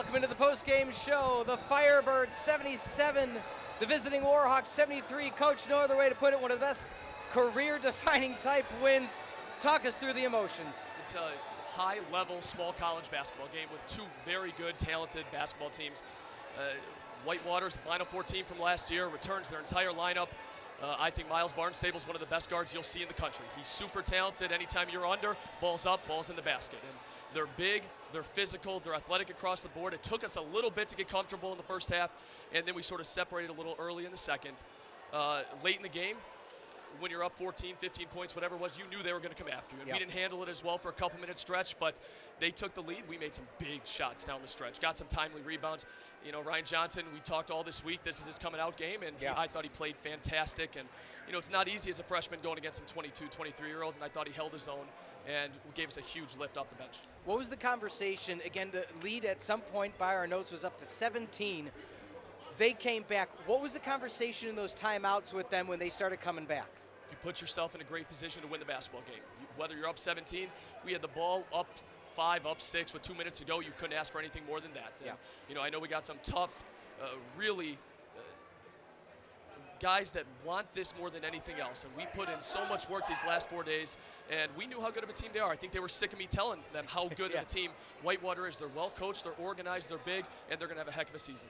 Welcome into the post-game show. The Firebirds 77, the visiting Warhawks 73. Coach, no other way to put it, one of the best career-defining type wins. Talk us through the emotions. It's a high-level small college basketball game with two very good, talented basketball teams. Whitewater's the Final Four team from last year, returns their entire lineup. I think Miles Barnstable is one of the best guards you'll see in the country. He's super talented. Anytime you're under, ball's up, ball's in the basket. And they're big, they're physical, they're athletic across the board. It took us a little bit to get comfortable in the first half, and then we sort of separated a little early in the second. Late in the game, when you're up 14, 15 points, whatever it was, you knew they were going to come after you. And we didn't handle it as well for a couple-minute stretch, but they took the lead. We made some big shots down the stretch, got some timely rebounds. You know, Ryan Johnson, we talked all this week. This is his coming-out game, and I thought he played fantastic. And, you know, it's not easy as a freshman going against some 22, 23-year-olds, and I thought he held his own and gave us a huge lift off the bench. What was the conversation? Again, the lead at some point by our notes was up to 17. They came back. What was the conversation in those timeouts with them when they started coming back? You put yourself in a great position to win the basketball game. Whether you're up 17, we had the ball up 5, up 6 with 2 minutes to go. You couldn't ask for anything more than that. And, you know, I know we got some tough, really guys that want this more than anything else. And we put in so much work these last 4 days, and we knew how good of a team they are. I think they were sick of me telling them how good of a team Whitewater is. They're well coached, they're organized, they're big, and they're going to have a heck of a season.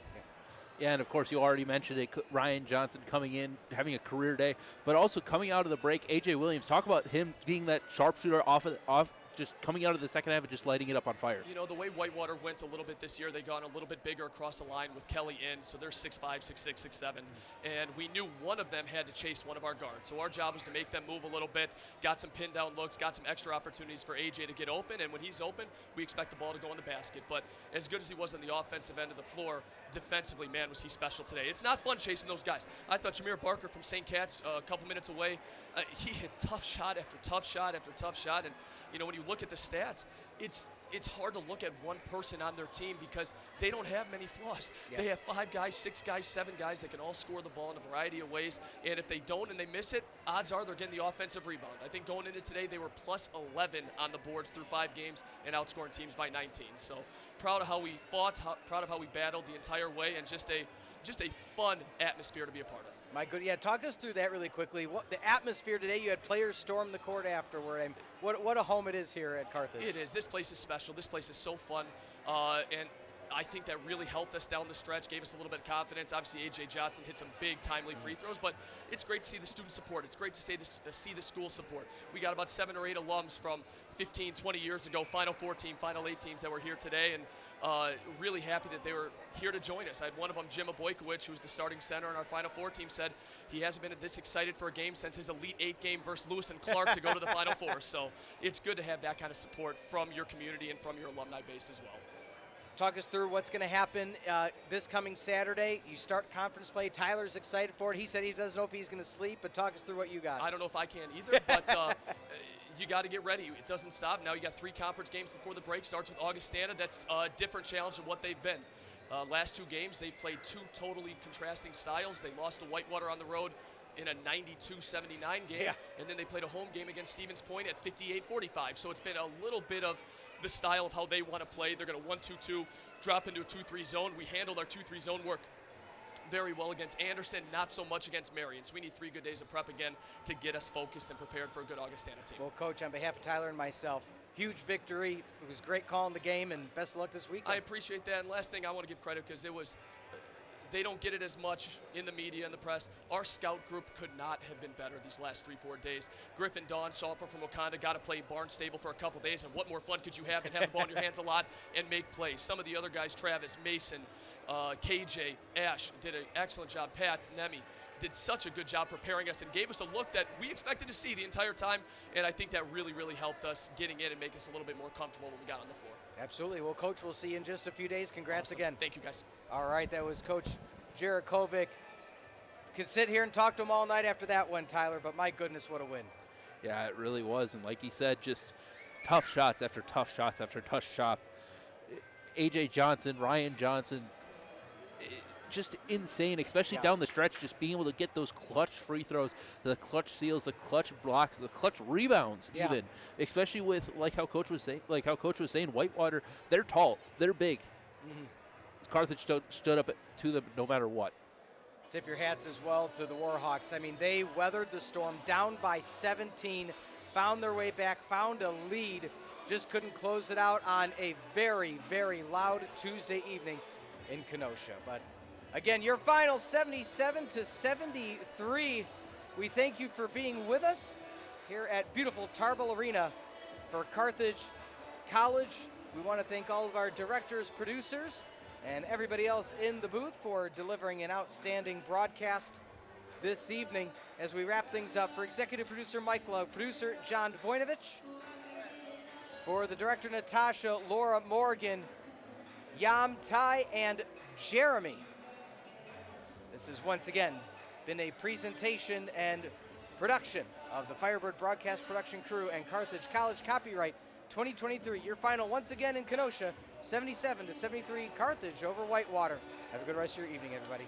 Yeah, and of course you already mentioned it, Ryan Johnson coming in, having a career day, but also coming out of the break, A.J. Williams, talk about him being that sharpshooter off, just coming out of the second half and just lighting it up on fire. You know, the way Whitewater went a little bit this year, they've gone a little bit bigger across the line with Kelly in, so they're 6'5", 6'6", 6'7", and we knew one of them had to chase one of our guards. So our job was to make them move a little bit, got some pin down looks, got some extra opportunities for AJ to get open, and when he's open, we expect the ball to go in the basket. But as good as he was on the offensive end of the floor, defensively, man, was he special today. It's not fun chasing those guys. I thought Jameer Barker from St. Cat's, a couple minutes away, he hit tough shot after tough shot after tough shot, and you know, when you look at the stats, it's hard to look at one person on their team because they don't have many flaws. They have 5 guys, 6 guys, 7 guys that can all score the ball in a variety of ways, and if they don't and they miss it, odds are they're getting the offensive rebound. I think going into today, they were plus 11 on the boards through 5 games and outscoring teams by 19. So proud of how we fought, proud of how we battled the entire way, and just a fun atmosphere to be a part of. My good, talk us through that really quickly. What the atmosphere today? You had players storm the court afterward. And what a home it is here at Carthage. It is. This place is special. This place is so fun, and I think that really helped us down the stretch, gave us a little bit of confidence. Obviously, A.J. Johnson hit some big, timely free throws, but it's great to see the student support. It's great to see the school support. We got about 7 or 8 alums from 15, 20 years ago, Final Four team, Final 8 teams that were here today, and really happy that they were here to join us. I had one of them, Jim Abojkowicz, who's the starting center in our Final Four team, said he hasn't been this excited for a game since his Elite 8 game versus Lewis and Clark to go to the Final Four. So it's good to have that kind of support from your community and from your alumni base as well. Talk us through what's going to happen this coming Saturday. You start conference play. Tyler's excited for it. He said he doesn't know if he's going to sleep, but talk us through what you got. I don't know if I can either, but you got to get ready. It doesn't stop. Now you got 3 conference games before the break. Starts with Augustana. That's a different challenge than what they've been. Last 2 games, they've played 2 totally contrasting styles. They lost to Whitewater on the road in a 92-79 game, and then they played a home game against Stevens Point at 58-45. So it's been a little bit of the style of how they want to play. They're going to 1-2-2, drop into a 2-3 zone. We handled our 2-3 zone work very well against Anderson, not so much against Marion. So we need 3 good days of prep again to get us focused and prepared for a good Augustana team. Well, Coach, on behalf of Tyler and myself, huge victory. It was great calling the game, and best of luck this weekend. I appreciate that. And last thing I want to give credit, because it was they don't get it as much in the media and the press. Our scout group could not have been better these last 3-4 days. Griffin Dawn, sophomore from Wakanda, got to play Barnstable for a couple days, and what more fun could you have than have the ball in your hands a lot and make plays? Some of the other guys, Travis, Mason, KJ, Ash, did an excellent job. Pat, Nemi, did such a good job preparing us and gave us a look that we expected to see the entire time, and I think that really, really helped us getting in and make us a little bit more comfortable when we got on the floor. Absolutely. Well, Coach, we'll see you in just a few days. Congrats again. Thank you, guys. All right, that was Coach Jarakovic. Could sit here and talk to him all night after that one, Tyler, but my goodness, what a win. Yeah, it really was, and like he said, just tough shots after tough shots after tough shots. A.J. Johnson, Ryan Johnson, just insane, especially down the stretch, just being able to get those clutch free throws, the clutch steals, the clutch blocks, the clutch rebounds even, especially with like how Coach was saying, Whitewater, they're tall, they're big. Carthage stood up to them no matter what. Tip your hats as well to the Warhawks. I mean, they weathered the storm, down by 17, found their way back, found a lead, just couldn't close it out on a very, very loud Tuesday evening in Kenosha. But again, your final 77-73. We thank you for being with us here at beautiful Tarbell Arena for Carthage College. We want to thank all of our directors, producers, and everybody else in the booth for delivering an outstanding broadcast this evening. As we wrap things up, for executive producer Mike Love, producer John Voinovich, for the director Natasha, Laura Morgan, Yam Tai, and Jeremy. This has once again been a presentation and production of the Firebird Broadcast Production Crew and Carthage College, copyright 2023. Your final once again in Kenosha, 77-73 Carthage over Whitewater. Have a good rest of your evening, everybody.